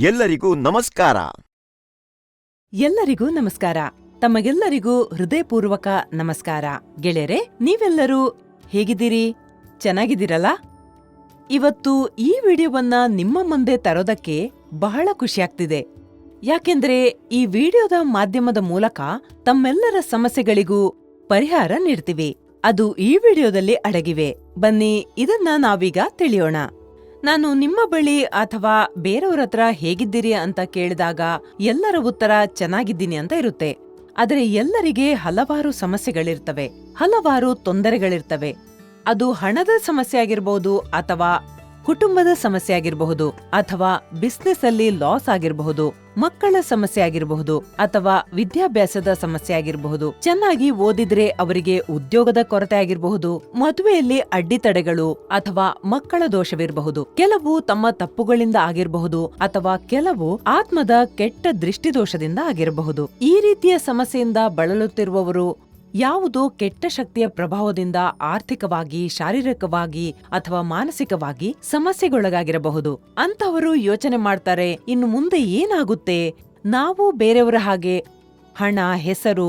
ಎಲ್ಲರಿಗೂ ನಮಸ್ಕಾರ. ಎಲ್ಲರಿಗೂ ನಮಸ್ಕಾರ. ತಮಗೆಲ್ಲರಿಗೂ ಹೃದಯಪೂರ್ವಕ ನಮಸ್ಕಾರ. ಗೆಳೆಯರೆ, ನೀವೆಲ್ಲರೂ ಹೇಗಿದ್ದೀರಿ? ಚೆನ್ನಾಗಿದ್ದೀರಲ್ಲ? ಇವತ್ತು ಈ ವಿಡಿಯೋವನ್ನ ನಿಮ್ಮ ಮುಂದೆ ತರೋದಕ್ಕೆ ಬಹಳ ಖುಷಿಯಾಗ್ತಿದೆ. ಯಾಕೆಂದ್ರೆ ಈ ವಿಡಿಯೋದ ಮಾಧ್ಯಮದ ಮೂಲಕ ತಮ್ಮೆಲ್ಲರ ಸಮಸ್ಯೆಗಳಿಗೂ ಪರಿಹಾರ ನೀಡ್ತೀವಿ. ಅದು ಈ ವಿಡಿಯೋದಲ್ಲಿ ಅಡಗಿವೆ. ಬನ್ನಿ, ಇದನ್ನ ನಾವೀಗ ತಿಳಿಯೋಣ. ನಾನು ನಿಮ್ಮ ಬಳಿ ಅಥವಾ ಬೇರೆಯವ್ರ ಹತ್ರ ಹೇಗಿದ್ದೀರಿ ಅಂತ ಕೇಳಿದಾಗ ಎಲ್ಲರ ಉತ್ತರ ಚೆನ್ನಾಗಿದ್ದೀನಿ ಅಂತ ಇರುತ್ತೆ. ಆದರೆ ಎಲ್ಲರಿಗೆ ಹಲವಾರು ಸಮಸ್ಯೆಗಳಿರ್ತವೆ, ಹಲವಾರು ತೊಂದರೆಗಳಿರ್ತವೆ. ಅದು ಹಣದ ಸಮಸ್ಯೆ ಆಗಿರಬಹುದು, ಅಥವಾ ಕುಟುಂಬದ ಸಮಸ್ಯೆ ಆಗಿರಬಹುದು, ಅಥವಾ ಬಿಸ್ನೆಸ್ ಅಲ್ಲಿ ಲಾಸ್ ಆಗಿರಬಹುದು, ಮಕ್ಕಳ ಸಮಸ್ಯೆ ಆಗಿರಬಹುದು, ಅಥವಾ ವಿದ್ಯಾಭ್ಯಾಸದ ಸಮಸ್ಯೆ ಆಗಿರಬಹುದು, ಚೆನ್ನಾಗಿ ಓದಿದ್ರೆ ಅವರಿಗೆ ಉದ್ಯೋಗದ ಕೊರತೆ ಆಗಿರಬಹುದು, ಮದುವೆಯಲ್ಲಿ ಅಡ್ಡಿತಡೆಗಳು ಅಥವಾ ಮಕ್ಕಳ ದೋಷವಿರಬಹುದು, ಕೆಲವು ತಮ್ಮ ತಪ್ಪುಗಳಿಂದ ಆಗಿರಬಹುದು, ಅಥವಾ ಕೆಲವು ಆತ್ಮದ ಕೆಟ್ಟ ದೃಷ್ಟಿದೋಷದಿಂದ ಆಗಿರಬಹುದು. ಈ ರೀತಿಯ ಸಮಸ್ಯೆಯಿಂದ ಬಳಲುತ್ತಿರುವವರು ಯಾವುದೋ ಕೆಟ್ಟ ಶಕ್ತಿಯ ಪ್ರಭಾವದಿಂದ ಆರ್ಥಿಕವಾಗಿ, ಶಾರೀರಿಕವಾಗಿ ಅಥವಾ ಮಾನಸಿಕವಾಗಿ ಸಮಸ್ಯೆಗೊಳಗಾಗಿರಬಹುದು. ಅಂತವರು ಯೋಚನೆ ಮಾಡ್ತಾರೆ, ಇನ್ನು ಮುಂದೆ ಏನಾಗುತ್ತೆ? ನಾವು ಬೇರೆಯವರ ಹಾಗೆ ಹಣ, ಹೆಸರು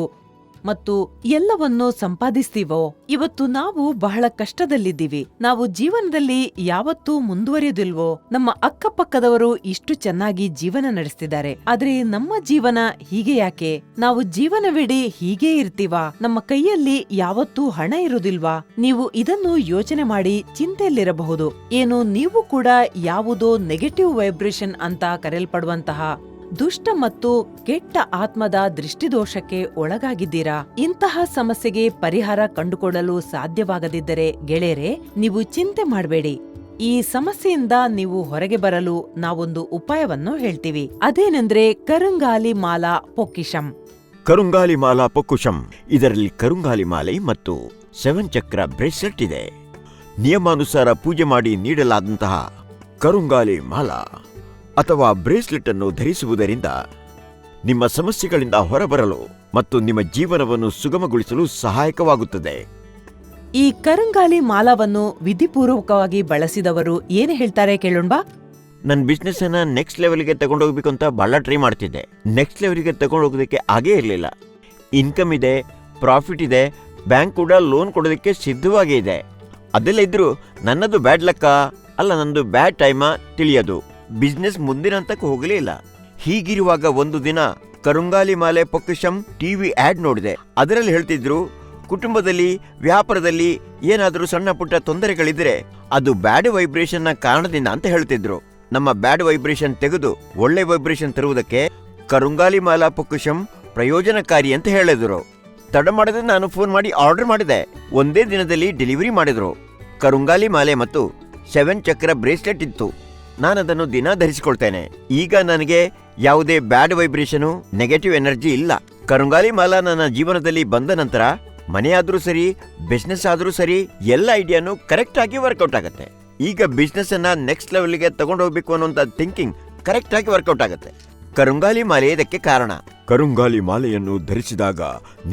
ಮತ್ತು ಎಲ್ಲವನ್ನೂ ಸಂಪಾದಿಸ್ತೀವೋ? ಇವತ್ತು ನಾವು ಬಹಳ ಕಷ್ಟದಲ್ಲಿದ್ದೀವಿ. ನಾವು ಜೀವನದಲ್ಲಿ ಯಾವತ್ತೂ ಮುಂದುವರಿಯೋದಿಲ್ವೋ? ನಮ್ಮ ಅಕ್ಕಪಕ್ಕದವರು ಇಷ್ಟು ಚೆನ್ನಾಗಿ ಜೀವನ ನಡೆಸ್ತಿದ್ದಾರೆ, ಆದ್ರೆ ನಮ್ಮ ಜೀವನ ಹೀಗೆ ಯಾಕೆ? ನಾವು ಜೀವನವಿಡೀ ಹೀಗೇ ಇರ್ತೀವಾ? ನಮ್ಮ ಕೈಯಲ್ಲಿ ಯಾವತ್ತೂ ಹಣ ಇರುವುದಿಲ್ವಾ? ನೀವು ಇದನ್ನು ಯೋಚನೆ ಮಾಡಿ ಚಿಂತೆಯಲ್ಲಿರಬಹುದು. ಏನು ನೀವು ಕೂಡ ಯಾವುದೋ ನೆಗೆಟಿವ್ ವೈಬ್ರೇಷನ್ ಅಂತ ಕರೆಯಲ್ಪಡುವಂತಹ ದುಷ್ಟ ಮತ್ತು ಕೆಟ್ಟ ಆತ್ಮದ ದೃಷ್ಟಿದೋಷಕ್ಕೆ ಒಳಗಾಗಿದ್ದೀರಾ? ಇಂತಹ ಸಮಸ್ಯೆಗೆ ಪರಿಹಾರ ಕಂಡುಕೊಳ್ಳಲು ಸಾಧ್ಯವಾಗದಿದ್ದರೆ ಗೆಳೆಯರೆ, ನೀವು ಚಿಂತೆ ಮಾಡಬೇಡಿ. ಈ ಸಮಸ್ಯೆಯಿಂದ ನೀವು ಹೊರಗೆ ಬರಲು ನಾವೊಂದು ಉಪಾಯವನ್ನು ಹೇಳ್ತೀವಿ. ಅದೇನೆಂದ್ರೆ ಕರುಂಗಾಲಿ ಮಾಲಾ ಪೊಕ್ಕಿಶಂ. ಕರುಂಗಾಲಿ ಮಾಲಾ ಪೊಕ್ಕುಶಂ. ಇದರಲ್ಲಿ ಕರುಂಗಾಲಿ ಮಾಲೆ ಮತ್ತು 7 ಚಕ್ರ ಬ್ರೇಸ್ಲೆಟ್ ಇದೆ. ನಿಯಮಾನುಸಾರ ಪೂಜೆ ಮಾಡಿ ನೀಡಲಾದಂತಹ ಕರುಂಗಾಲಿ ಮಾಲಾ ಅಥವಾ ಬ್ರೇಸ್ಲೆಟ್ ಅನ್ನು ಧರಿಸುವುದರಿಂದ ನಿಮ್ಮ ಸಮಸ್ಯೆಗಳಿಂದ ಹೊರಬರಲು ಮತ್ತು ನಿಮ್ಮ ಜೀವನವನ್ನು ಸುಗಮಗೊಳಿಸಲು ಸಹಾಯಕವಾಗುತ್ತದೆ. ಈ ಕರುಂಗಾಲಿ ಮಾಲಾವನ್ನು ವಿಧಿಪೂರ್ವಕವಾಗಿ ಬಳಸಿದವರು ಏನು ಹೇಳ್ತಾರೆ ಕೇಳೋಣ. ನನ್ನ ಬಿಸ್ನೆಸ್ ಅನ್ನ ನೆಕ್ಸ್ಟ್ ಲೆವೆಲ್ಗೆ ತಗೊಂಡೋಗ್ಬೇಕು ಅಂತ ಬಹಳ ಟ್ರೈ ಮಾಡ್ತಿದ್ದೆ. ನೆಕ್ಸ್ಟ್ ಲೆವೆಲ್ಗೆ ತಗೊಂಡೋಗೋದಕ್ಕೆ ಆಗೇ ಇರಲಿಲ್ಲ. ಇನ್ಕಮ್ ಇದೆ, ಪ್ರಾಫಿಟ್ ಇದೆ, ಬ್ಯಾಂಕ್ ಕೂಡ ಲೋನ್ ಕೊಡೋದಕ್ಕೆ ಸಿದ್ಧವಾಗೇ ಇದೆ. ಅದೆಲ್ಲ ಇದ್ರೂ ನನ್ನದು ಬ್ಯಾಡ್ ಲಕ್ಕ ಅಲ್ಲ, ನನ್ನದು ಬ್ಯಾಡ್ ಟೈಮಾ ತಿಳಿಯೋದು. ಬಿಸ್ನೆಸ್ ಮುಂದಿನ ಹಂತಕ್ಕೆ ಹೋಗಲೇ ಇಲ್ಲ. ಹೀಗಿರುವಾಗ ಒಂದು ದಿನ ಕರುಂಗಾಲಿ ಮಾಲೆ ಪೊಕ್ಕಿಶಂ ಟಿವಿ ಆಡ್ ನೋಡಿದೆ. ಅದರಲ್ಲಿ ಹೇಳ್ತಿದ್ರು, ಕುಟುಂಬದಲ್ಲಿ, ವ್ಯಾಪಾರದಲ್ಲಿ ಏನಾದರೂ ಸಣ್ಣ ಪುಟ್ಟ ತೊಂದರೆಗಳಿದ್ರೆ ಅದು ಬ್ಯಾಡ್ ವೈಬ್ರೇಷನ್ ನ ಕಾರಣದಿಂದ ಅಂತ ಹೇಳ್ತಿದ್ರು. ನಮ್ಮ ಬ್ಯಾಡ್ ವೈಬ್ರೇಷನ್ ತೆಗೆದು ಒಳ್ಳೆ ವೈಬ್ರೇಷನ್ ತರುವುದಕ್ಕೆ ಕರುಂಗಾಲಿ ಮಾಲಾ ಪೊಕ್ಕಿಶಂ ಪ್ರಯೋಜನಕಾರಿ ಅಂತ ಹೇಳಿದ್ರು. ತಡ ಮಾಡದೆ ನಾನು ಫೋನ್ ಮಾಡಿ ಆರ್ಡರ್ ಮಾಡಿದೆ. ಒಂದೇ ದಿನದಲ್ಲಿ ಡೆಲಿವರಿ ಮಾಡಿದ್ರು. ಕರುಂಗಾಲಿ ಮಾಲೆ ಮತ್ತು 7 ಚಕ್ರ ಬ್ರೇಸ್ಲೆಟ್ ಇತ್ತು. ನಾನದನ್ನು ದಿನ ಧರಿಸಿಕೊಳ್ತೇನೆ. ಈಗ ನನಗೆ ಯಾವುದೇ ಬ್ಯಾಡ್ ವೈಬ್ರೇಷನು, ನೆಗೆಟಿವ್ ಎನರ್ಜಿ ಇಲ್ಲ. ಕರುಂಗಾಲಿ ಮಾಲಾ ನನ್ನ ಜೀವನದಲ್ಲಿ ಬಂದ ನಂತರ ಮನೆಯಾದ್ರೂ ಸರಿ, ಬಿಸ್ನೆಸ್ ಆದ್ರೂ ಸರಿ, ಎಲ್ಲ ಐಡಿಯಾನು ಕರೆಕ್ಟ್ ಆಗಿ ವರ್ಕೌಟ್ ಆಗುತ್ತೆ. ಈಗ ಬಿಸ್ನೆಸ್ ಅನ್ನ ನೆಕ್ಸ್ಟ್ ಲೆವೆಲ್ಗೆ ತಗೊಂಡೋಗ್ಬೇಕು ಅನ್ನೋಂಥ ಥಿಂಕಿಂಗ್ ಕರೆಕ್ಟ್ ಆಗಿ ವರ್ಕೌಟ್ ಆಗುತ್ತೆ. ಕರುಂಗಾಲಿ ಮಾಲೆ ಇದಕ್ಕೆ ಕಾರಣ. ಕರುಂಗಾಲಿ ಮಾಲೆಯನ್ನು ಧರಿಸಿದಾಗ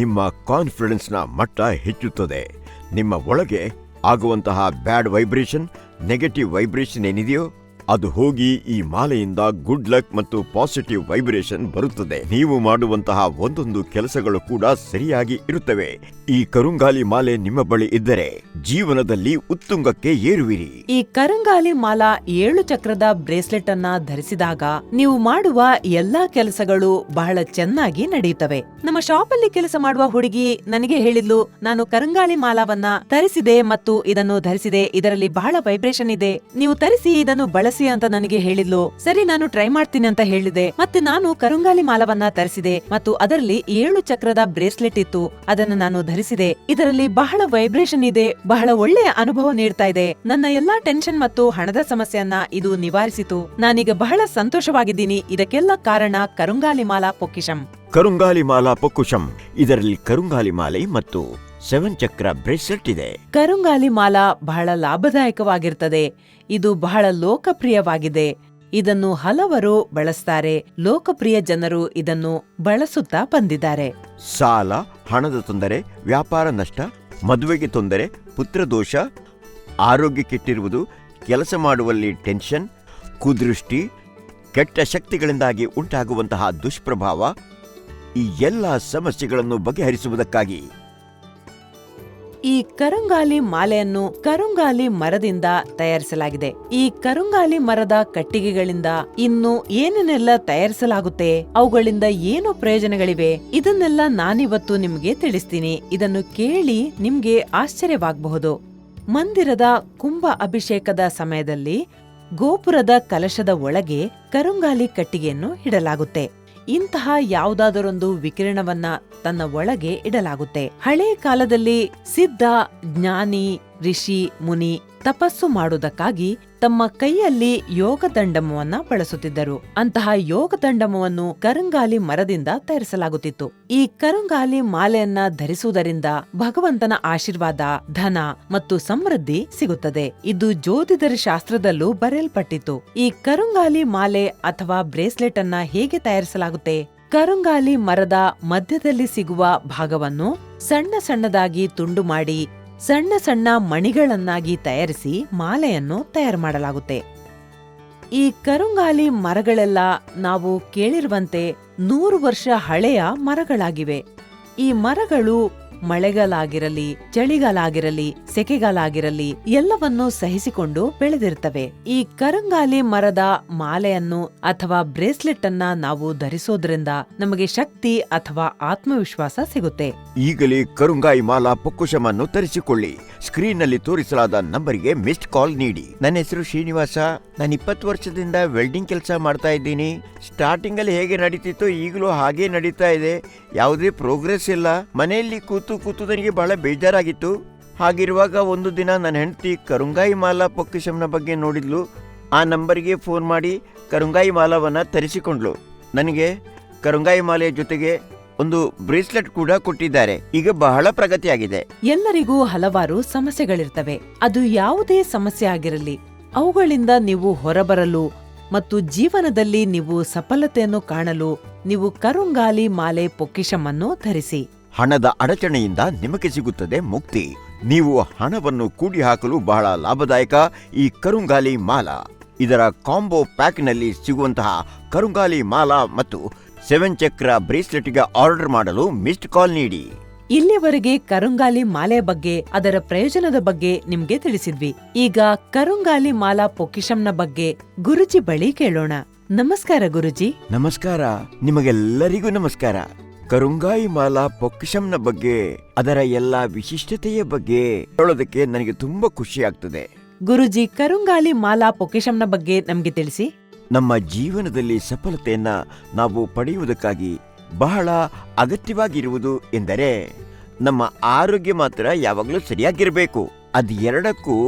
ನಿಮ್ಮ ಕಾನ್ಫಿಡೆನ್ಸ್ ನ ಮಟ್ಟ ಹೆಚ್ಚುತ್ತದೆ. ನಿಮ್ಮ ಒಳಗೆ ಆಗುವಂತಹ ಬ್ಯಾಡ್ ವೈಬ್ರೇಷನ್, ನೆಗೆಟಿವ್ ವೈಬ್ರೇಷನ್ ಏನಿದೆಯೋ ಅದು ಹೋಗಿ ಈ ಮಾಲೆಯಿಂದ ಗುಡ್ ಲಕ್ ಮತ್ತು ಪಾಸಿಟಿವ್ ವೈಬ್ರೇಷನ್ ಬರುತ್ತದೆ. ನೀವು ಮಾಡುವಂತಹ ಒಂದೊಂದು ಕೆಲಸಗಳು ಕೂಡ ಸರಿಯಾಗಿ ಇರುತ್ತವೆ. ಈ ಕರುಂಗಾಲಿ ಮಾಲೆ ನಿಮ್ಮ ಬಳಿ ಇದ್ದರೆ ಜೀವನದಲ್ಲಿ ಉತ್ತುಂಗಕ್ಕೆ ಏರುವಿರಿ. ಈ ಕರುಂಗಾಲಿ ಮಾಲಾ 7 ಚಕ್ರದ ಬ್ರೇಸ್ಲೆಟ್ ಅನ್ನ ಧರಿಸಿದಾಗ ನೀವು ಮಾಡುವ ಎಲ್ಲಾ ಕೆಲಸಗಳು ಬಹಳ ಚೆನ್ನಾಗಿ ನಡೆಯುತ್ತವೆ. ನಮ್ಮ ಶಾಪ್ ಅಲ್ಲಿ ಕೆಲಸ ಮಾಡುವ ಹುಡುಗಿ ನನಗೆ ಹೇಳಿದ್ಲು, ನಾನು ಕರುಂಗಾಲಿ ಮಾಲಾವನ್ನ ಧರಿಸಿದೆ ಮತ್ತು ಇದನ್ನು ಧರಿಸಿದೆ, ಇದರಲ್ಲಿ ಬಹಳ ವೈಬ್ರೇಷನ್ ಇದೆ, ನೀವು ತರಿಸಿ ಇದನ್ನು ಬಳಸಿ ಅಂತ ನನಗೆ ಹೇಳಿದ್ಲು. ಸರಿ, ನಾನು ಟ್ರೈ ಮಾಡ್ತೀನಿ ಅಂತ ಹೇಳಿದೆ. ಮತ್ತೆ ನಾನು ಕರುಂಗಾಲಿ ಮಾಲವನ್ನ ತರಿಸಿದೆ ಮತ್ತು ಅದರಲ್ಲಿ 7 ಚಕ್ರದ ಬ್ರೇಸ್ಲೆಟ್ ಇತ್ತು. ಅದನ್ನು ನಾನು ಧರಿಸಿದೆ. ಇದರಲ್ಲಿ ಬಹಳ ವೈಬ್ರೇಷನ್ ಇದೆ, ಬಹಳ ಒಳ್ಳೆಯ ಅನುಭವ ನೀಡ್ತಾ ಇದೆ. ನನ್ನ ಎಲ್ಲಾ ಟೆನ್ಷನ್ ಮತ್ತು ಹಣದ ಸಮಸ್ಯೆಯನ್ನ ಇದು ನಿವಾರಿಸಿತು. ನಾನೀಗ ಬಹಳ ಸಂತೋಷವಾಗಿದ್ದೀನಿ. ಇದಕ್ಕೆಲ್ಲ ಕಾರಣ ಕರುಂಗಾಲಿ ಮಾಲಾ ಪೊಕ್ಕಿಶಂ. ಕರುಂಗಾಲಿ ಮಾಲಾ ಪೊಕ್ಕುಶಂ. ಇದರಲ್ಲಿ ಕರುಂಗಾಲಿ ಮಾಲೆ ಮತ್ತು 7 ಚಕ್ರ ಬ್ರೇಸ್ಲೆಟ್ ಇದೆ. ಕರುಂಗಾಲಿ ಮಾಲಾ ಬಹಳ ಲಾಭದಾಯಕವಾಗಿರ್ತದೆ. ಇದು ಬಹಳ ಲೋಕಪ್ರಿಯವಾಗಿದೆ. ಇದನ್ನು ಹಲವರು ಬಳಸ್ತಾರೆ. ಲೋಕಪ್ರಿಯ ಜನರು ಇದನ್ನು ಬಳಸುತ್ತಾ ಬಂದಿದ್ದಾರೆ. ಸಾಲ, ಹಣದ ತೊಂದರೆ, ವ್ಯಾಪಾರ ನಷ್ಟ, ಮದುವೆಗೆ ತೊಂದರೆ, ಪುತ್ರದೋಷ, ಆರೋಗ್ಯ ಕೆಟ್ಟಿರುವುದು, ಕೆಲಸ ಮಾಡುವಲ್ಲಿ ಟೆನ್ಷನ್, ಕುದೃಷ್ಟಿ, ಕೆಟ್ಟ ಶಕ್ತಿಗಳಿಂದಾಗಿ ಉಂಟಾಗುವಂತಹ ದುಷ್ಪ್ರಭಾವ, ಈ ಎಲ್ಲ ಸಮಸ್ಯೆಗಳನ್ನು ಬಗೆಹರಿಸುವುದಕ್ಕಾಗಿ ಈ ಕರುಂಗಾಲಿ ಮಾಲೆಯನ್ನು ಕರುಂಗಾಲಿ ಮರದಿಂದ ತಯಾರಿಸಲಾಗಿದೆ. ಈ ಕರುಂಗಾಲಿ ಮರದ ಕಟ್ಟಿಗೆಗಳಿಂದ ಇನ್ನು ಏನೇನೆಲ್ಲ ತಯಾರಿಸಲಾಗುತ್ತೆ, ಅವುಗಳಿಂದ ಏನು ಪ್ರಯೋಜನಗಳಿವೆ, ಇದನ್ನೆಲ್ಲ ನಾನಿವತ್ತು ನಿಮ್ಗೆ ತಿಳಿಸ್ತೀನಿ. ಇದನ್ನು ಕೇಳಿ ನಿಮ್ಗೆ ಆಶ್ಚರ್ಯವಾಗಬಹುದು. ಮಂದಿರದ ಕುಂಭ ಅಭಿಷೇಕದ ಸಮಯದಲ್ಲಿ ಗೋಪುರದ ಕಲಶದ ಒಳಗೆ ಕರುಂಗಾಲಿ ಕಟ್ಟಿಗೆಯನ್ನು ಇಡಲಾಗುತ್ತೆ. ಇಂತಹ ಯಾವುದಾದರೊಂದು ವಿಕಿರಣವನ್ನ ತನ್ನ ಒಳಗೆ ಇಡಲಾಗುತ್ತೆ. ಹಳೆಯ ಕಾಲದಲ್ಲಿ ಸಿದ್ಧ, ಜ್ಞಾನಿ, ಋಷಿ, ಮುನಿ ತಪಸ್ಸು ಮಾಡುವುದಕ್ಕಾಗಿ ತಮ್ಮ ಕೈಯಲ್ಲಿ ಯೋಗದಂಡಮವನ್ನ ಬಳಸುತ್ತಿದ್ದರು. ಅಂತಹ ಯೋಗದಂಡಮವನ್ನು ಕರುಂಗಾಲಿ ಮರದಿಂದ ತಯಾರಿಸಲಾಗುತ್ತಿತ್ತು. ಈ ಕರುಂಗಾಲಿ ಮಾಲೆಯನ್ನ ಧರಿಸುವುದರಿಂದ ಭಗವಂತನ ಆಶೀರ್ವಾದ, ಧನ ಮತ್ತು ಸಮೃದ್ಧಿ ಸಿಗುತ್ತದೆ. ಇದು ಜ್ಯೋತಿಧರ ಶಾಸ್ತ್ರದಲ್ಲೂ ಬರೆಯಲ್ಪಟ್ಟಿತ್ತು. ಈ ಕರುಂಗಾಲಿ ಮಾಲೆ ಅಥವಾ ಬ್ರೇಸ್ಲೆಟ್ ಅನ್ನ ಹೇಗೆ ತಯಾರಿಸಲಾಗುತ್ತೆ? ಕರುಂಗಾಲಿ ಮರದ ಮಧ್ಯದಲ್ಲಿ ಸಿಗುವ ಭಾಗವನ್ನು ಸಣ್ಣ ಸಣ್ಣದಾಗಿ ತುಂಡು ಮಾಡಿ ಸಣ್ಣ ಸಣ್ಣ ಮಣಿಗಳನ್ನಾಗಿ ತಯಾರಿಸಿ ಮಾಲೆಯನ್ನು ತಯಾರು ಮಾಡಲಾಗುತ್ತೆ. ಈ ಕರುಂಗಾಲಿ ಮರಗಳೆಲ್ಲ ನಾವು ಕೇಳಿರುವಂತೆ 100 ವರ್ಷ ಹಳೆಯ ಮರಗಳಾಗಿವೆ. ಈ ಮರಗಳು ಮಳೆಗಾಲಾಗಿರಲಿ, ಚಳಿಗಾಲಾಗಿರಲಿ, ಸೆಕೆಗಾಲಾಗಿರಲಿ ಎಲ್ಲವನ್ನೂ ಸಹಿಸಿಕೊಂಡು ಬೆಳೆದಿರ್ತವೆ. ಈ ಕರುಂಗಾಲಿ ಮರದ ಮಾಲೆಯನ್ನು ಅಥವಾ ಬ್ರೇಸ್ಲೆಟ್ ಅನ್ನ ನಾವು ಧರಿಸೋದ್ರಿಂದ ನಮಗೆ ಶಕ್ತಿ ಅಥವಾ ಆತ್ಮವಿಶ್ವಾಸ ಸಿಗುತ್ತೆ. ಈಗಲೇ ಕರುಂಗಾಯಿ ಮಾಲಾ ಪೊಕ್ಕುಶಮನ್ನು ತರಿಸಿಕೊಳ್ಳಿ. ಸ್ಕ್ರೀನ್ ನಲ್ಲಿ ತೋರಿಸಲಾದ ನಂಬರಿಗೆ ಮಿಸ್ಡ್ ಕಾಲ್ ನೀಡಿ. ನನ್ನ ಹೆಸರು ಶ್ರೀನಿವಾಸ. ನಾನು 20 ವರ್ಷದಿಂದ ವೆಲ್ಡಿಂಗ್ ಕೆಲಸ ಮಾಡ್ತಾ ಇದ್ದೀನಿ. ಸ್ಟಾರ್ಟಿಂಗ್ ಅಲ್ಲಿ ಹೇಗೆ ನಡೀತಿತ್ತು ಈಗಲೂ ಹಾಗೆ ನಡೀತಾ ಇದೆ. ಯಾವುದೇ ಪ್ರೋಗ್ರೆಸ್ ಇಲ್ಲ. ಮನೆಯಲ್ಲಿ ಕೂತು ನನಗೆ ಬಹಳ ಬೇಜಾರಾಗಿತ್ತು. ಹಾಗಿರುವಾಗ ಒಂದು ದಿನ ನನ್ನ ಹೆಂಡತಿ ಕರುಂಗಾಯಿ ಮಾಲಾ ಪೊಕ್ಕುಶಂನ ಬಗ್ಗೆ ನೋಡಿದ್ಲು. ಆ ನಂಬರಿಗೆ ಫೋನ್ ಮಾಡಿ ಕರುಂಗಾಯಿ ಮಾಲಾವನ್ನ ತರಿಸಿಕೊಂಡ್ಲು. ನನಗೆ ಕರುಂಗಾಯಿ ಮಾಲೆಯ ಜೊತೆಗೆ ಒಂದು ಬ್ರೇಸ್ಲೆಟ್ ಕೂಡ ಕೊಟ್ಟಿದ್ದಾರೆ. ಈಗ ಬಹಳ ಪ್ರಗತಿಯಾಗಿದೆ. ಎಲ್ಲರಿಗೂ ಹಲವಾರು ಸಮಸ್ಯೆಗಳಿರ್ತವೆ. ಅದು ಯಾವುದೇ ಸಮಸ್ಯೆ ಆಗಿರಲಿ, ಅವುಗಳಿಂದ ನೀವು ಹೊರಬರಲು ಮತ್ತು ಜೀವನದಲ್ಲಿ ನೀವು ಸಫಲತೆಯನ್ನು ಕಾಣಲು ನೀವು ಕರುಂಗಾಲಿ ಮಾಲೆ ಪೊಕ್ಕಿಶಮನ್ನು ಧರಿಸಿ. ಹಣದ ಅಡಚಣೆಯಿಂದ ನಿಮಗೆ ಸಿಗುತ್ತದೆ ಮುಕ್ತಿ. ನೀವು ಹಣವನ್ನು ಕೂಡಿ ಹಾಕಲು ಬಹಳ ಲಾಭದಾಯಕ ಈ ಕರುಂಗಾಲಿ ಮಾಲಾ. ಇದರ ಕಾಂಬೋ ಪ್ಯಾಕ್ನಲ್ಲಿ ಸಿಗುವಂತಹ ಕರುಂಗಾಲಿ ಮಾಲಾ ಮತ್ತು 7 ಚಕ್ರ ಬ್ರೇಸ್ಲೆಟ್ಗೆ ಆರ್ಡರ್ ಮಾಡಲು ಮಿಸ್ಡ್ ಕಾಲ್ ನೀಡಿ. ಇಲ್ಲಿವರೆಗೆ ಕರುಂಗಾಲಿ ಮಾಲೆ ಬಗ್ಗೆ, ಅದರ ಪ್ರಯೋಜನದ ಬಗ್ಗೆ ನಿಮ್ಗೆ ತಿಳಿಸಿದ್ವಿ. ಈಗ ಕರುಂಗಾಲಿ ಮಾಲಾ ಪೊಕ್ಕಿಶಂನ ಬಗ್ಗೆ ಗುರುಜಿ ಬಳಿ ಕೇಳೋಣ. ನಮಸ್ಕಾರ ಗುರುಜಿ. ನಮಸ್ಕಾರ. ನಿಮಗೆಲ್ಲರಿಗೂ ನಮಸ್ಕಾರ. ಕರುಂಗಾಯಿ ಮಾಲಾ ಪೊಕ್ಕಿಶಂನ ಬಗ್ಗೆ, ಅದರ ಎಲ್ಲಾ ವಿಶಿಷ್ಟತೆಯ ಬಗ್ಗೆ ಹೇಳೋದಕ್ಕೆ ನನಗೆ ತುಂಬಾ ಖುಷಿ ಆಗ್ತದೆ. ಗುರುಜಿ, ಕರುಂಗಾಲಿ ಮಾಲಾ ಪೊಕ್ಕಿಶಂನ ಬಗ್ಗೆ ನಮ್ಗೆ ತಿಳಿಸಿ. ನಮ್ಮ ಜೀವನದಲ್ಲಿ ಸಫಲತೆಯನ್ನ ನಾವು ಪಡೆಯುವುದಕ್ಕಾಗಿ ಬಹಳ ಅಗತ್ಯವಾಗಿರುವುದು ಎಂದರೆ ನಮ್ಮ ಆರೋಗ್ಯ ಮಾತ್ರ ಯಾವಾಗಲೂ ಸರಿಯಾಗಿರಬೇಕು. ಅದೆರಡಕ್ಕೂ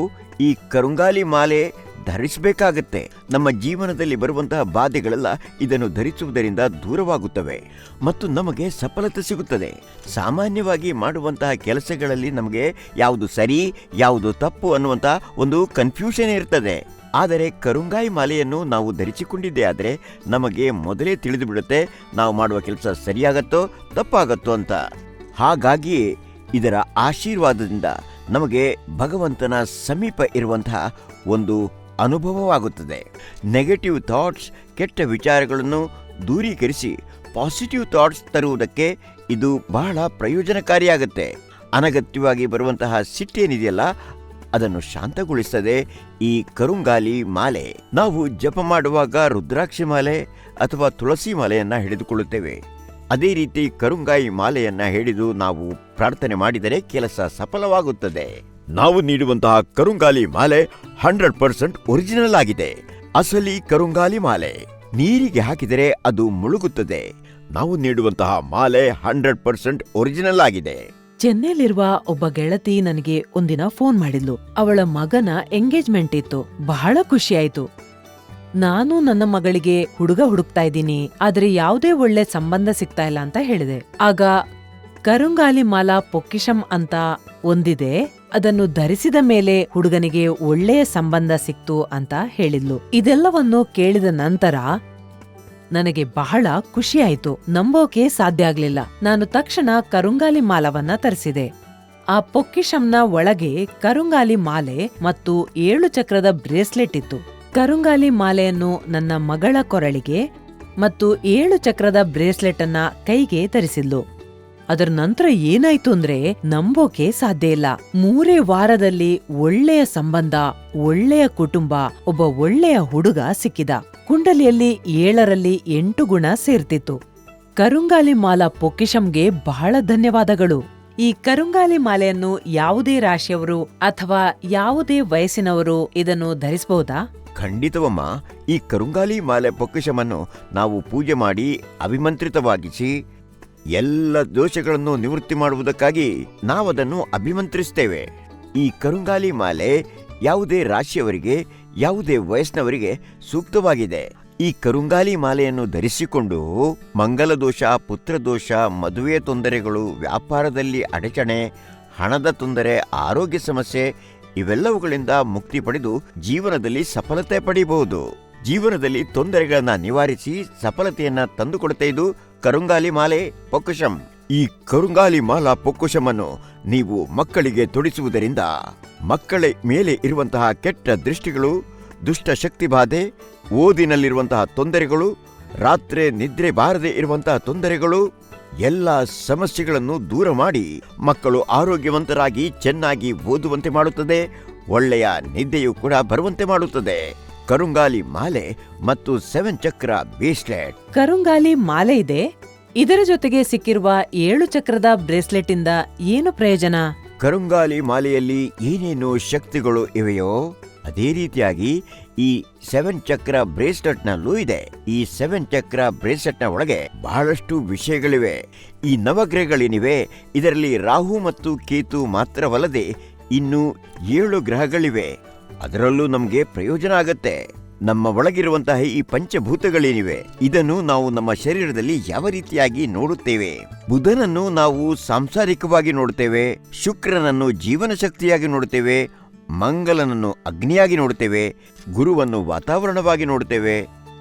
ಈ ಕರುಂಗಾಲಿ ಮಾಲೆ ಧರಿಸಬೇಕಾಗತ್ತೆ. ನಮ್ಮ ಜೀವನದಲ್ಲಿ ಬರುವಂತಹ ಬಾಧೆಗಳೆಲ್ಲ ಇದನ್ನು ಧರಿಸುವುದರಿಂದ ದೂರವಾಗುತ್ತವೆ ಮತ್ತು ನಮಗೆ ಸಫಲತೆ ಸಿಗುತ್ತದೆ. ಸಾಮಾನ್ಯವಾಗಿ ಮಾಡುವಂತಹ ಕೆಲಸಗಳಲ್ಲಿ ನಮಗೆ ಯಾವುದು ಸರಿ ಯಾವುದು ತಪ್ಪು ಅನ್ನುವಂತಹ ಒಂದು ಕನ್ಫ್ಯೂಷನ್ ಇರ್ತದೆ. ಆದರೆ ಕರುಂಗಾಯಿ ಮಾಲೆಯನ್ನು ನಾವು ಧರಿಸಿಕೊಂಡಿದ್ದೇ ಆದರೆ ನಮಗೆ ಮೊದಲೇ ತಿಳಿದು ಬಿಡುತ್ತೆ ನಾವು ಮಾಡುವ ಕೆಲಸ ಸರಿಯಾಗತ್ತೋ ತಪ್ಪಾಗತ್ತೋ ಅಂತ. ಹಾಗಾಗಿ ಇದರ ಆಶೀರ್ವಾದದಿಂದ ನಮಗೆ ಭಗವಂತನ ಸಮೀಪ ಇರುವಂತಹ ಒಂದು ಅನುಭವವಾಗುತ್ತದೆ. ನೆಗೆಟಿವ್ ಥಾಟ್ಸ್, ಕೆಟ್ಟ ವಿಚಾರಗಳನ್ನು ದೂರೀಕರಿಸಿ ಪಾಸಿಟಿವ್ ಥಾಟ್ಸ್ ತರುವುದಕ್ಕೆ ಇದು ಬಹಳ ಪ್ರಯೋಜನಕಾರಿಯಾಗುತ್ತೆ. ಅನಗತ್ಯವಾಗಿ ಬರುವಂತಹ ಸಿಟ್ಟೇನಿದೆಯಲ್ಲ ಅದನ್ನು ಶಾಂತಗೊಳಿಸದೆ ಈ ಕರುಂಗಾಲಿ ಮಾಲೆ. ನಾವು ಜಪ ಮಾಡುವಾಗ ರುದ್ರಾಕ್ಷಿ ಮಾಲೆ ಅಥವಾ ತುಳಸಿ ಮಾಲೆಯನ್ನ ಹಿಡಿದುಕೊಳ್ಳುತ್ತೇವೆ. ಅದೇ ರೀತಿ ಕರುಂಗಾಯಿ ಮಾಲೆಯನ್ನ ಹಿಡಿದು ನಾವು ಪ್ರಾರ್ಥನೆ ಮಾಡಿದರೆ ಕೆಲಸ ಸಫಲವಾಗುತ್ತದೆ. ನಾವು ನೀಡುವಂತಹ ಕರುಂಗಾಲಿ ಮಾಲೆ 100% ಒರಿಜಿನಲ್ ಆಗಿದೆ. ಅಸಲಿ ಕರುಂಗಾಲಿ ಮಾಲೆ ನೀರಿಗೆ ಹಾಕಿದರೆ ಅದು ಮುಳುಗುತ್ತದೆ. ನಾವು ನೀಡುವಂತಹ ಮಾಲೆ 100% ಒರಿಜಿನಲ್ ಆಗಿದೆ. ಚೆನ್ನೈಲಿರುವ ಒಬ್ಬ ಗೆಳತಿ ನನಗೆ ಒಂದಿನ ಫೋನ್ ಮಾಡಿದ್ಲು. ಅವಳ ಮಗನ ಎಂಗೇಜ್ಮೆಂಟ್ ಇತ್ತು. ಬಹಳ ಖುಷಿಯಾಯ್ತು. ನಾನು ನನ್ನ ಮಗಳಿಗೆ ಹುಡುಗ ಹುಡುಕ್ತಾ ಇದ್ದೀನಿ, ಆದ್ರೆ ಯಾವುದೇ ಒಳ್ಳೆ ಸಂಬಂಧ ಸಿಗ್ತಾ ಇಲ್ಲ ಅಂತ ಹೇಳಿದೆ. ಆಗ ಕರುಂಗಾಲಿ ಮಾಲಾ ಪೊಕ್ಕಿಶಂ ಅಂತ ಒಂದಿದೆ, ಅದನ್ನು ಧರಿಸಿದ ಮೇಲೆ ಹುಡುಗನಿಗೆ ಒಳ್ಳೆಯ ಸಂಬಂಧ ಸಿಕ್ತು ಅಂತ ಹೇಳಿದ್ಲು. ಇದೆಲ್ಲವನ್ನು ಕೇಳಿದ ನಂತರ ನನಗೆ ಬಹಳ ಖುಷಿಯಾಯಿತು. ನಂಬೋಕೆ ಸಾಧ್ಯ ಆಗ್ಲಿಲ್ಲ. ನಾನು ತಕ್ಷಣ ಕರುಂಗಾಲಿ ಮಾಲವನ್ನ ತರಿಸಿದೆ. ಆ ಪೊಕ್ಕಿಶಂನ ಒಳಗೆ ಕರುಂಗಾಲಿ ಮಾಲೆ ಮತ್ತು 7 ಚಕ್ರದ ಬ್ರೇಸ್ಲೆಟ್ ಇತ್ತು. ಕರುಂಗಾಲಿ ಮಾಲೆಯನ್ನು ನನ್ನ ಮಗಳ ಕೊರಳಿಗೆ ಮತ್ತು 7 ಚಕ್ರದ ಬ್ರೇಸ್ಲೆಟ್ ಅನ್ನ ಕೈಗೆ ಧರಿಸಿದ್ಲು. ಅದರ ನಂತರ ಏನಾಯ್ತು ಅಂದ್ರೆ ನಂಬೋಕೆ ಸಾಧ್ಯ ಇಲ್ಲ. 3 ವಾರದಲ್ಲಿ ಒಳ್ಳೆಯ ಸಂಬಂಧ, ಒಳ್ಳೆಯ ಕುಟುಂಬ, ಒಬ್ಬ ಒಳ್ಳೆಯ ಹುಡುಗ ಸಿಕ್ಕಿದ. ಕುಂಡಲಿಯಲ್ಲಿ 7ರಲ್ಲಿ 8 ಗುಣ ಸೇರ್ತಿತ್ತು. ಕರುಂಗಾಲಿ ಮಾಲಾ ಪೊಕ್ಕಿಶಂಗೆ ಬಹಳ ಧನ್ಯವಾದಗಳು. ಈ ಕರುಂಗಾಲಿ ಮಾಲೆಯನ್ನು ಯಾವುದೇ ರಾಶಿಯವರು ಅಥವಾ ಯಾವುದೇ ವಯಸ್ಸಿನವರು ಇದನ್ನು ಧರಿಸಬಹುದಾ? ಖಂಡಿತವಮ್ಮ. ಈ ಕರುಂಗಾಲಿ ಮಾಲೆ ಪೊಕ್ಕಿಶಮನ್ನು ನಾವು ಪೂಜೆ ಮಾಡಿ ಅಭಿಮಂತ್ರಿತವಾಗಿಸಿ ಎಲ್ಲ ದೋಷಗಳನ್ನು ನಿವೃತ್ತಿ ಮಾಡುವುದಕ್ಕಾಗಿ ನಾವದನ್ನು ಅಭಿಮಂತ್ರಿಸ್ತೇವೆ. ಈ ಕರುಂಗಾಲಿ ಮಾಲೆ ಯಾವುದೇ ರಾಶಿಯವರಿಗೆ, ಯಾವುದೇ ವಯಸ್ಸಿನವರಿಗೆ ಸೂಕ್ತವಾಗಿದೆ. ಈ ಕರುಂಗಾಲಿ ಮಾಲೆಯನ್ನು ಧರಿಸಿಕೊಂಡು ಮಂಗಲದೋಷ, ಪುತ್ರದೋಷ, ಮದುವೆಯ ತೊಂದರೆಗಳು, ವ್ಯಾಪಾರದಲ್ಲಿ ಅಡಚಣೆ, ಹಣದ ತೊಂದರೆ, ಆರೋಗ್ಯ ಸಮಸ್ಯೆ ಇವೆಲ್ಲವುಗಳಿಂದ ಮುಕ್ತಿ ಪಡೆದು ಜೀವನದಲ್ಲಿ ಸಫಲತೆ ಪಡೆಯಬಹುದು. ಜೀವನದಲ್ಲಿ ತೊಂದರೆಗಳನ್ನ ನಿವಾರಿಸಿ ಸಫಲತೆಯನ್ನ ತಂದುಕೊಡುತ್ತೆ ಇದು ಕರುಂಗಾಲಿ ಮಾಲೆ ಪೊಕ್ಕುಶಂ. ಈ ಕರುಂಗಾಲಿ ಮಾಲಾ ಪೊಕ್ಕುಶಮನ್ನು ನೀವು ಮಕ್ಕಳಿಗೆ ತೊಡಿಸುವುದರಿಂದ ಮಕ್ಕಳ ಮೇಲೆ ಇರುವಂತಹ ಕೆಟ್ಟ ದೃಷ್ಟಿಗಳು, ದುಷ್ಟ ಶಕ್ತಿ ಬಾಧೆ, ಓದಿನಲ್ಲಿರುವಂತಹ ತೊಂದರೆಗಳು, ರಾತ್ರಿ ನಿದ್ರೆ ಬಾರದೆ ಇರುವಂತಹ ತೊಂದರೆಗಳು, ಎಲ್ಲ ಸಮಸ್ಯೆಗಳನ್ನು ದೂರ ಮಾಡಿ ಮಕ್ಕಳು ಆರೋಗ್ಯವಂತರಾಗಿ ಚೆನ್ನಾಗಿ ಓದುವಂತೆ ಮಾಡುತ್ತದೆ. ಒಳ್ಳೆಯ ನಿದ್ದೆಯೂ ಕೂಡ ಬರುವಂತೆ ಮಾಡುತ್ತದೆ ಕರುಂಗಾಲಿ ಮಾಲೆ ಮತ್ತು 7 ಚಕ್ರ ಬ್ರೇಸ್ಲೆಟ್. ಕರುಂಗಾಲಿ ಮಾಲೆ ಇದೆ, ಇದರ ಜೊತೆಗೆ ಸಿಕ್ಕಿರುವ 7 ಚಕ್ರದ ಬ್ರೇಸ್ಲೆಟ್ ಇಂದ ಏನು ಪ್ರಯೋಜನ? ಕರುಂಗಾಲಿ ಮಾಲೆಯಲ್ಲಿ ಏನೇನು ಶಕ್ತಿಗಳು ಇವೆಯೋ ಅದೇ ರೀತಿಯಾಗಿ ಈ 7 ಚಕ್ರ ಬ್ರೇಸ್ಲೆಟ್ ನಲ್ಲೂ ಇದೆ. ಈ 7 ಚಕ್ರ ಬ್ರೇಸ್ಲೆಟ್ ನ ಒಳಗೆ ಬಹಳಷ್ಟು ವಿಷಯಗಳಿವೆ. ಈ ನವಗ್ರಹಗಳೇನಿವೆ ಇದರಲ್ಲಿ ರಾಹು ಮತ್ತು ಕೇತು ಮಾತ್ರವಲ್ಲದೆ ಇನ್ನೂ 7 ಗ್ರಹಗಳಿವೆ. ಅದರಲ್ಲೂ ನಮ್ಗೆ ಪ್ರಯೋಜನ ಆಗತ್ತೆ. ನಮ್ಮ ಒಳಗಿರುವಂತಹ ಈ ಪಂಚಭೂತಗಳೇನಿವೆ ಇದನ್ನು ನಾವು ನಮ್ಮ ಶರೀರದಲ್ಲಿ ಯಾವ ರೀತಿಯಾಗಿ ನೋಡುತ್ತೇವೆ. ಬುಧನನ್ನು ನಾವು ಸಾಂಸಾರಿಕವಾಗಿ ನೋಡುತ್ತೇವೆ, ಶುಕ್ರನನ್ನು ಜೀವನ ಶಕ್ತಿಯಾಗಿ ನೋಡುತ್ತೇವೆ, ಮಂಗಲನನ್ನು ಅಗ್ನಿಯಾಗಿ ನೋಡುತ್ತೇವೆ, ಗುರುವನ್ನು ವಾತಾವರಣವಾಗಿ ನೋಡುತ್ತೇವೆ.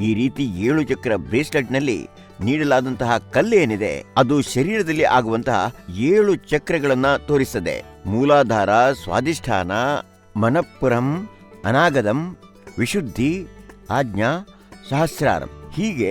ಈ ರೀತಿ 7 ಚಕ್ರ ಬ್ರೇಸ್ಲೆಟ್ ನಲ್ಲಿ ನೀಡಲಾದಂತಹ ಕಲ್ಲೇನಿದೆ ಅದು ಶರೀರದಲ್ಲಿ ಆಗುವಂತಹ 7 ಚಕ್ರಗಳನ್ನ ತೋರಿಸುತ್ತದೆ. ಮೂಲಾಧಾರ, ಸ್ವಾಧಿಷ್ಠಾನ, ಮನಃಪುರಂ, ಅನಾಗದಂ, ವಿಶುದ್ಧಿ, ಆಜ್ಞಾ, ಸಹಸ್ರಾರಂ. ಹೀಗೆ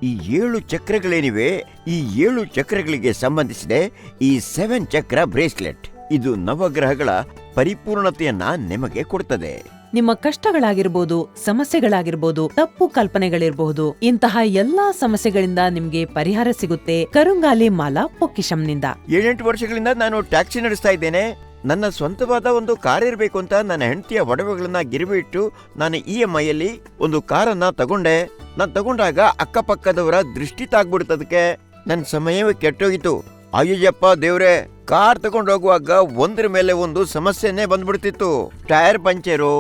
ಈ 7 ಚಕ್ರಗಳೇನಿವೆ ಈ 7 ಚಕ್ರಗಳಿಗೆ ಸಂಬಂಧಿಸಿದೆ ಈ 7 ಚಕ್ರ ಬ್ರೇಸ್ಲೆಟ್. ಇದು ನವಗ್ರಹಗಳ ಪರಿಪೂರ್ಣತೆಯನ್ನ ನಿಮಗೆ ಕೊಡುತ್ತದೆ. ನಿಮ್ಮ ಕಷ್ಟಗಳಾಗಿರ್ಬೋದು, ಸಮಸ್ಯೆಗಳಾಗಿರ್ಬೋದು, ತಪ್ಪು ಕಲ್ಪನೆಗಳಿರಬಹುದು, ಇಂತಹ ಎಲ್ಲಾ ಸಮಸ್ಯೆಗಳಿಂದ ನಿಮ್ಗೆ ಪರಿಹಾರ ಸಿಗುತ್ತೆ ಕರುಂಗಾಲಿ ಮಾಲಾ ಪೊಕ್ಕಿಶಂನಿಂದ. 7-8 ವರ್ಷಗಳಿಂದ ನಾನು ಟ್ಯಾಕ್ಸಿ ನಡೆಸ್ತಾ ಇದ್ದೇನೆ. ನನ್ನ ಸ್ವಂತವಾದ ಒಂದು ಕಾರ್ ಇರಬೇಕು ಅಂತ ನನ್ನ ಹೆಂಡತಿಯ ಒಡವೆಗಳನ್ನ ಗಿರವಿ ಇಟ್ಟು ನಾನು EMI ಅಲ್ಲಿ ಒಂದು ಕಾರನ್ನ ತಗೊಂಡೆ. ನಾನು ತಗೊಂಡಾಗ ಅಕ್ಕಪಕ್ಕದವರ ದೃಷ್ಟಿ ತಾಗ್ಬಿಡ್ತದಕ್ಕೆ ನನ್ನ ಸಮಯವೇ ಕೆಟ್ಟೋಗಿತ್ತು. ಅಯ್ಯಪ್ಪ ದೇವ್ರೆ, ಕಾರ್ ತಗೊಂಡು ಹೋಗುವಾಗ ಒಂದ್ರ ಮೇಲೆ ಒಂದು ಸಮಸ್ಯೆನೇ ಬಂದ್ಬಿಡ್ತಿತ್ತು. ಟೈರ್ ಪಂಚರು,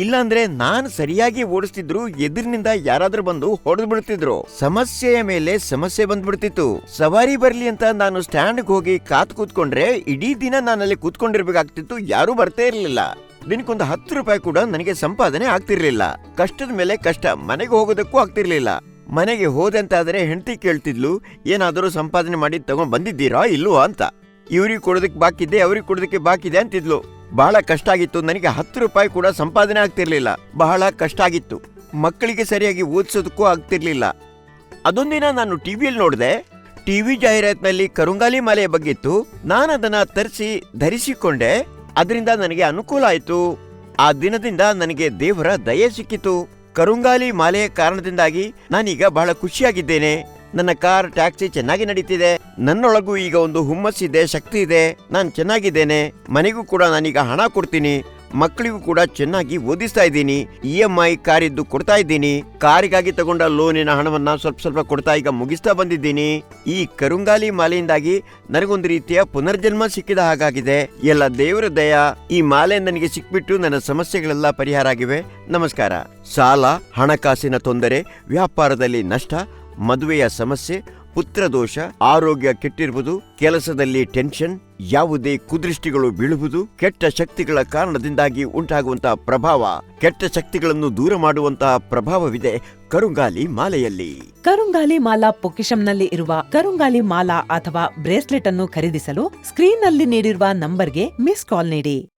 ಇಲ್ಲಾಂದ್ರೆ ನಾನು ಸರಿಯಾಗಿ ಓಡಿಸ್ತಿದ್ರು ಎದುರಿನಿಂದ ಯಾರಾದ್ರೂ ಬಂದು ಹೊಡೆದು ಬಿಡ್ತಿದ್ರು. ಸಮಸ್ಯೆಯ ಮೇಲೆ ಸಮಸ್ಯೆ ಬಂದ್ಬಿಡ್ತಿತ್ತು. ಸವಾರಿ ಬರ್ಲಿ ಅಂತ ನಾನು ಸ್ಟ್ಯಾಂಡ್ಗೆ ಹೋಗಿ ಕೂತ್ಕೊಂಡ್ರೆ ಇಡೀ ದಿನ ನಾನಲ್ಲಿ ಕೂತ್ಕೊಂಡಿರ್ಬೇಕಾಗ್ತಿತ್ತು. ಯಾರೂ ಬರ್ತೇ ಇರ್ಲಿಲ್ಲ. ದಿನಕ್ಕೊಂದು 10 ರೂಪಾಯಿ ಕೂಡ ನನಗೆ ಸಂಪಾದನೆ ಆಗ್ತಿರ್ಲಿಲ್ಲ. ಕಷ್ಟದ ಮೇಲೆ ಕಷ್ಟ, ಮನೆಗೆ ಹೋಗೋದಕ್ಕೂ ಆಗ್ತಿರ್ಲಿಲ್ಲ. ಮನೆಗೆ ಹೋದಂತಾದ್ರೆ ಹೆಂಡತಿ ಕೇಳ್ತಿದ್ಲು, ಏನಾದರೂ ಸಂಪಾದನೆ ಮಾಡಿ ತಗೊಂಡ್ ಬಂದಿದ್ದೀರಾ ಇಲ್ವಾ ಅಂತ. ಇವ್ರಿಗೆ ಕೊಡೋದಕ್ಕೆ ಬಾಕಿದೆ, ಅವ್ರಿಗೆ ಕೊಡೋದಕ್ಕೆ ಬಾಕಿದೆ ಅಂತಿದ್ಲು. ಬಹಳ ಕಷ್ಟ ಆಗಿತ್ತು. ನನಗೆ 10 ರೂಪಾಯಿ ಕೂಡ ಸಂಪಾದನೆ ಆಗ್ತಿರ್ಲಿಲ್ಲ. ಬಹಳ ಕಷ್ಟ ಆಗಿತ್ತು. ಮಕ್ಕಳಿಗೆ ಸರಿಯಾಗಿ ಓದಿಸೋದಕ್ಕೂ ಆಗ್ತಿರ್ಲಿಲ್ಲ. ಅದೊಂದಿನ ನಾನು ಟಿವಿಯಲ್ಲಿ ನೋಡಿದೆ. ಟಿವಿ ಜಾಹೀರಾತಿನಲ್ಲಿ ಕರುಂಗಾಲಿ ಮಾಲೆಯ ಬಗ್ಗೆ ಇತ್ತು. ನಾನು ಅದನ್ನ ತರಿಸಿ ಧರಿಸಿಕೊಂಡೆ. ಅದರಿಂದ ನನಗೆ ಅನುಕೂಲ ಆಯ್ತು. ಆ ದಿನದಿಂದ ನನಗೆ ದೇವರ ದಯೆ ಸಿಕ್ಕಿತು. ಕರುಂಗಾಲಿ ಮಾಲೆಯ ಕಾರಣದಿಂದಾಗಿ ನಾನೀಗ ಬಹಳ ಖುಷಿಯಾಗಿದ್ದೇನೆ. ನನ್ನ ಕಾರ್, ಟ್ಯಾಕ್ಸಿ ಚೆನ್ನಾಗಿ ನಡೀತಿದೆ. ನನ್ನೊಳಗೂ ಈಗ ಒಂದು ಹುಮ್ಮಸ್ಸಿದೆ, ಶಕ್ತಿ ಇದೆ. ನಾನು ಚೆನ್ನಾಗಿದ್ದೇನೆ. ಮನೆಗೂ ಕೂಡ ನಾನೀಗ ಹಣ ಕೊಡ್ತೀನಿ. ಮಕ್ಕಳಿಗೂ ಕೂಡ ಚೆನ್ನಾಗಿ ಓದಿಸ್ತಾ ಇದ್ದೀನಿ. EMI ಕಾರಿದ್ದು ಕೊಡ್ತಾ ಇದ್ದೀನಿ. ಕಾರಿಗಾಗಿ ತಗೊಂಡ ಲೋನಿನ ಹಣವನ್ನ ಸ್ವಲ್ಪ ಕೊಡ್ತಾ ಈಗ ಮುಗಿಸ್ತಾ ಬಂದಿದ್ದೀನಿ. ಈ ಕರುಂಗಾಲಿ ಮಾಲೆಯಿಂದಾಗಿ ನನಗೊಂದು ರೀತಿಯ ಪುನರ್ಜನ್ಮ ಸಿಕ್ಕಿದ ಹಾಗಾಗಿದೆ. ಎಲ್ಲ ದೇವರ ದಯ. ಈ ಮಾಲೆ ನನಗೆ ಸಿಕ್ಬಿಟ್ಟು ನನ್ನ ಸಮಸ್ಯೆಗಳೆಲ್ಲ ಪರಿಹಾರ ಆಗಿವೆ. ನಮಸ್ಕಾರ. ಸಾಲ, ಹಣಕಾಸಿನ ತೊಂದರೆ, ವ್ಯಾಪಾರದಲ್ಲಿ ನಷ್ಟ, ಮದುವೆಯ ಸಮಸ್ಯೆ, ಪುತ್ರದೋಷ, ಆರೋಗ್ಯ ಕೆಟ್ಟಿರುವುದು, ಕೆಲಸದಲ್ಲಿ ಟೆನ್ಷನ್, ಯಾವುದೇ ಕುದೃಷ್ಟಿಗಳು ಬೀಳುವುದು, ಕೆಟ್ಟ ಶಕ್ತಿಗಳ ಕಾರಣದಿಂದಾಗಿ ಉಂಟಾಗುವಂತಹ ಪ್ರಭಾವ, ಕೆಟ್ಟ ಶಕ್ತಿಗಳನ್ನು ದೂರ ಮಾಡುವಂತಹ ಪ್ರಭಾವವಿದೆ ಕರುಂಗಾಲಿ ಮಾಲೆಯಲ್ಲಿ. ಕರುಂಗಾಲಿ ಮಾಲಾ ಪೊಕಿಶಂನಲ್ಲಿ ಇರುವ ಕರುಂಗಾಲಿ ಮಾಲಾ ಅಥವಾ ಬ್ರೇಸ್ಲೆಟ್ ಅನ್ನು ಖರೀದಿಸಲು ಸ್ಕ್ರೀನ್ನಲ್ಲಿ ನೀಡಿರುವ ನಂಬರ್ಗೆ ಮಿಸ್ ಕಾಲ್ ನೀಡಿ.